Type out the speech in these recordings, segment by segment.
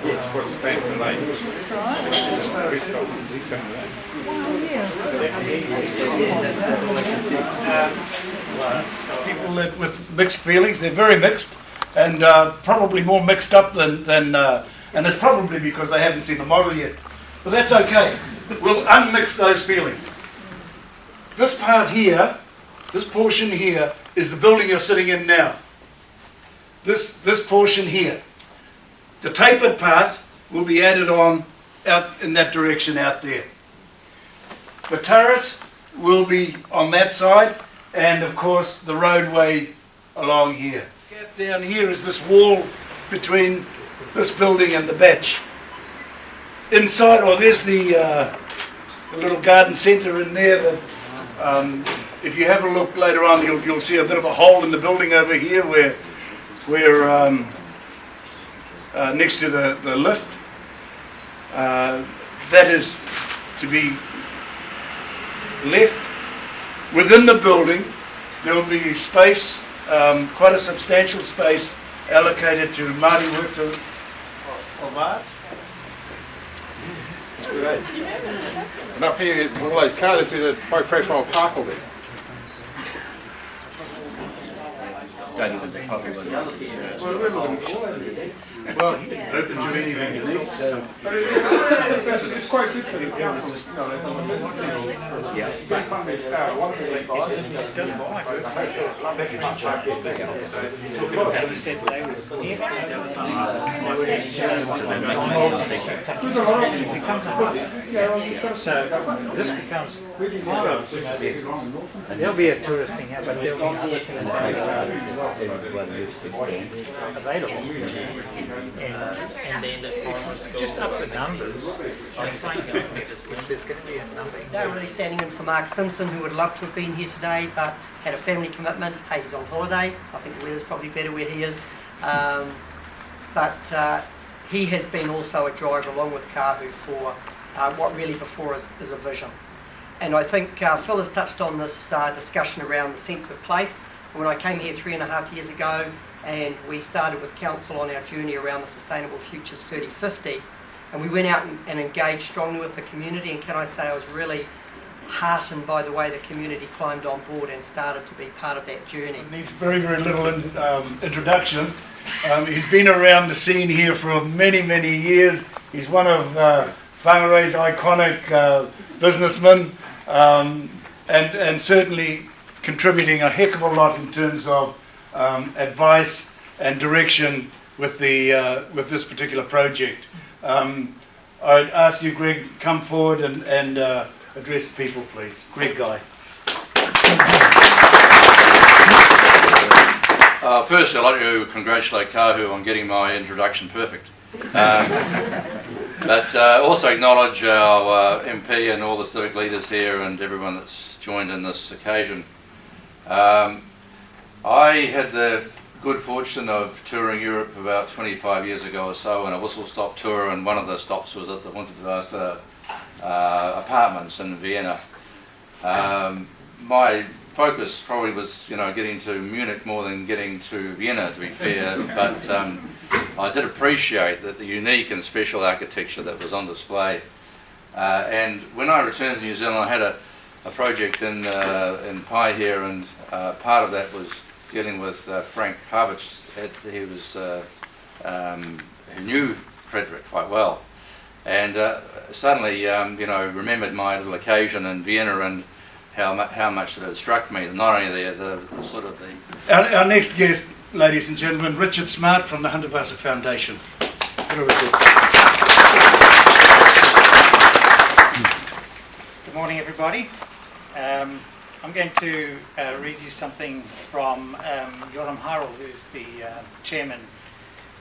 People with mixed feelings. They're very mixed, and probably more mixed up than and it's probably because they haven't seen the model yet. But that's okay. We'll unmix those feelings. This part here, this portion here, is the building you're sitting in now. This portion here. The tapered part will be added on out in that direction out there. The turret will be on that side, and of course the roadway along here. Gap down here is this wall between this building and the batch. Inside, there's the little garden centre in there that if you have a look later on, you'll see a bit of a hole in the building over here where next to the lift. That is to be left. Within the building, there will be space, quite a substantial space, allocated to Māori works of art. That's great. And up here, one of those cars, there's a very fresh old park over there. Well, open to anything at least. It's quite good for the council. So this becomes part of this. There'll be a tourist thing here, but there'll be other things available. And then just up the numbers, I think there's going to be a number. They're really standing in for Mark Simpson, who would love to have been here today, but had a family commitment. Hey, he's on holiday. I think the weather's probably better where he is. But he has been also a driver along with Kahu for what really before is a vision. And I think Phil has touched on this discussion around the sense of place. When I came here 3.5 years ago, and we started with council on our journey around the Sustainable Futures 3050, and we went out and engaged strongly with the community, and can I say I was really heartened by the way the community climbed on board and started to be part of that journey. It needs very, very little introduction. He's been around the scene here for many, many years. He's one of Whangarei's iconic businessmen, and certainly contributing a heck of a lot in terms of advice and direction with this particular project. I'd ask you, Greg, come forward and address the people, please. Greg Guy. Firstly, I'd like to congratulate Kahu on getting my introduction perfect. But also acknowledge our MP and all the civic leaders here and everyone that's joined in this occasion. I had the good fortune of touring Europe about 25 years ago or so on a whistle-stop tour, and one of the stops was at the Hundertwasser apartments in Vienna. My focus probably was, getting to Munich more than getting to Vienna, to be fair, but I did appreciate that the unique and special architecture that was on display. And when I returned to New Zealand, I had a project in Pai here, and part of that was dealing with Frank Harvich. He knew Frederick quite well, and suddenly, remembered my little occasion in Vienna and how much it had struck me. Not only the sort of the. Our next guest, ladies and gentlemen, Richard Smart from the Hundertwasser Foundation. Good morning, everybody. I'm going to read you something from Joram Harel, who's the chairman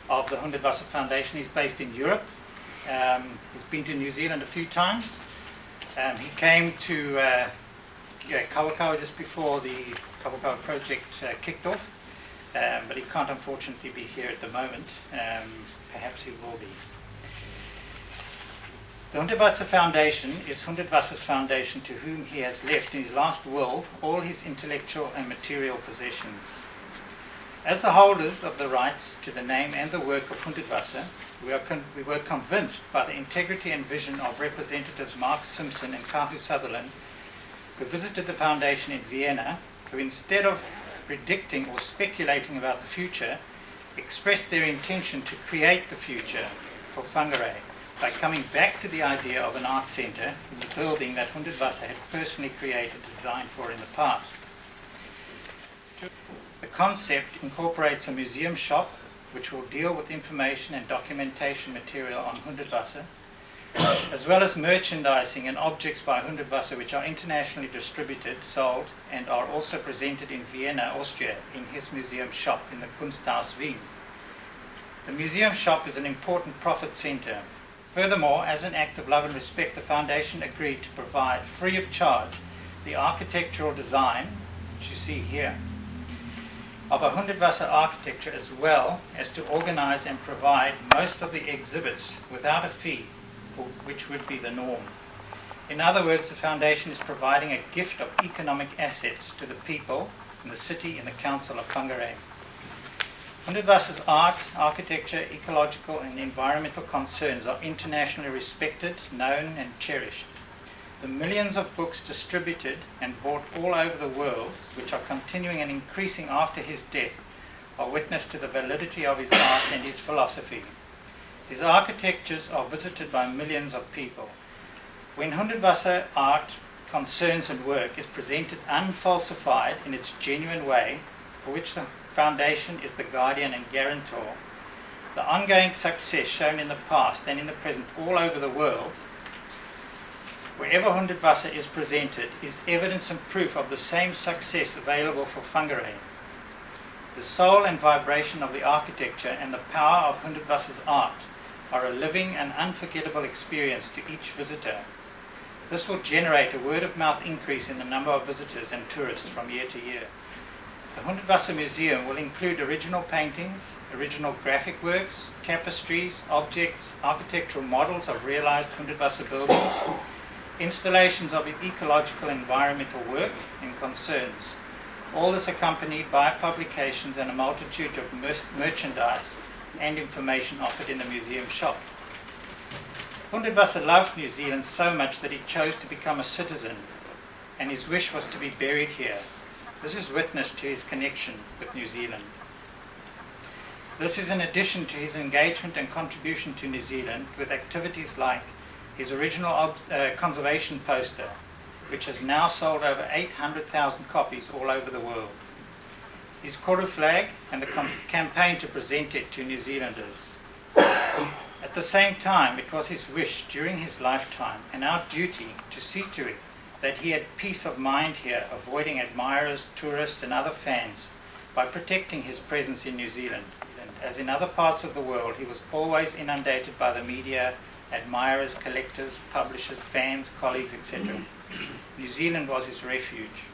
of the Hundertwasser Foundation. He's based in Europe. He's been to New Zealand a few times. He came to Kawakawa just before the Kawakawa project kicked off, but he can't unfortunately be here at the moment. Perhaps he will be. The Hundertwasser Foundation is Hundertwasser's foundation, to whom he has left in his last will all his intellectual and material possessions. As the holders of the rights to the name and the work of Hundertwasser, We were convinced by the integrity and vision of Representatives Mark Simpson and Kahu Sutherland, who visited the foundation in Vienna, who instead of predicting or speculating about the future, expressed their intention to create the future for Whangarei by coming back to the idea of an art centre in the building that Hundertwasser had personally created and designed for in the past. The concept incorporates a museum shop which will deal with information and documentation material on Hundertwasser, as well as merchandising and objects by Hundertwasser which are internationally distributed, sold, and are also presented in Vienna, Austria, in his museum shop in the Kunsthaus Wien. The museum shop is an important profit centre. Furthermore, as an act of love and respect, the foundation agreed to provide free of charge the architectural design, which you see here, of a Hundertwasser architecture, as well as to organise and provide most of the exhibits without a fee, which would be the norm. In other words, the foundation is providing a gift of economic assets to the people in the city and the Council of Whangarei. Hundertwasser's art, architecture, ecological and environmental concerns are internationally respected, known and cherished. The millions of books distributed and bought all over the world, which are continuing and increasing after his death, are witness to the validity of his art and his philosophy. His architectures are visited by millions of people. When Hundertwasser art, concerns and work is presented unfalsified in its genuine way, for which the Foundation is the guardian and guarantor, the ongoing success shown in the past and in the present all over the world, wherever Hundertwasser is presented, is evidence and proof of the same success available for Whangarei. The soul and vibration of the architecture and the power of Hundertwasser's art are a living and unforgettable experience to each visitor. This will generate a word-of-mouth increase in the number of visitors and tourists from year to year. The Hundertwasser Museum will include original paintings, original graphic works, tapestries, objects, architectural models of realised Hundertwasser buildings, installations of ecological and environmental work and concerns. All this accompanied by publications and a multitude of merchandise and information offered in the museum shop. Hundertwasser loved New Zealand so much that he chose to become a citizen, and his wish was to be buried here. This is witness to his connection with New Zealand. This is in addition to his engagement and contribution to New Zealand with activities like his original conservation poster, which has now sold over 800,000 copies all over the world, his Koru flag and the campaign to present it to New Zealanders. At the same time, it was his wish during his lifetime and our duty to see to it that he had peace of mind here, avoiding admirers, tourists and other fans by protecting his presence in New Zealand. As in other parts of the world, he was always inundated by the media, admirers, collectors, publishers, fans, colleagues, etc. New Zealand was his refuge.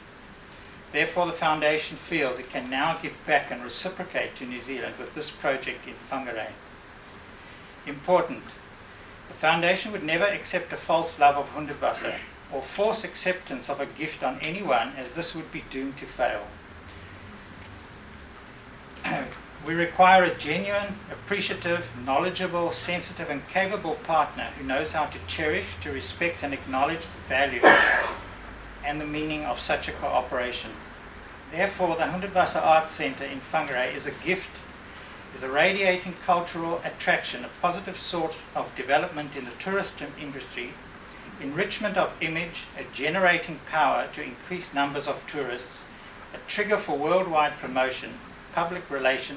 Therefore, the Foundation feels it can now give back and reciprocate to New Zealand with this project in Whangarei. Important. The Foundation would never accept a false love of Hundertwasser or force acceptance of a gift on anyone, as this would be doomed to fail. We require a genuine, appreciative, knowledgeable, sensitive and capable partner who knows how to cherish, to respect and acknowledge the value and the meaning of such a cooperation. Therefore, the Hundertwasser Arts Centre in Whangarei is a gift, is a radiating cultural attraction, a positive source of development in the tourism industry, enrichment of image, a generating power to increase numbers of tourists, a trigger for worldwide promotion, public relation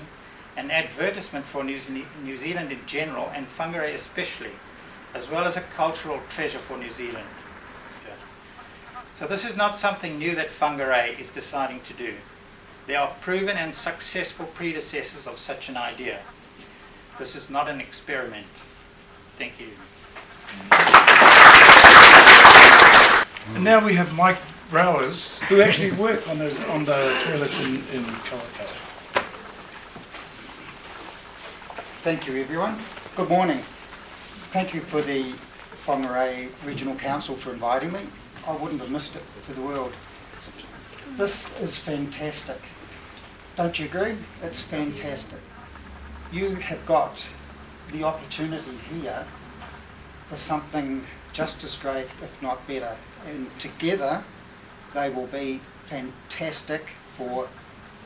and advertisement for New Zealand in general and Whangarei especially, as well as a cultural treasure for New Zealand. So this is not something new that Whangarei is deciding to do. There are proven and successful predecessors of such an idea. This is not an experiment. Thank you. And now we have Mike Browers, who actually worked on the toilets in Kawerau. Thank you, everyone. Good morning. Thank you for the Whangarei Regional Council for inviting me. I wouldn't have missed it for the world. This is fantastic. Don't you agree? It's fantastic. You have got the opportunity here for something just as great, if not better. And together, they will be fantastic for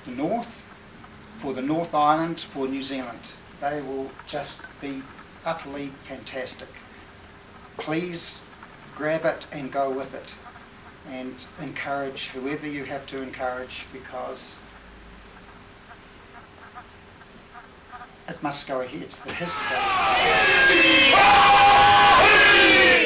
the North, for the North Island, for New Zealand. They will just be utterly fantastic. Please grab it and go with it, and encourage whoever you have to encourage, because it must go ahead. It has to go ahead.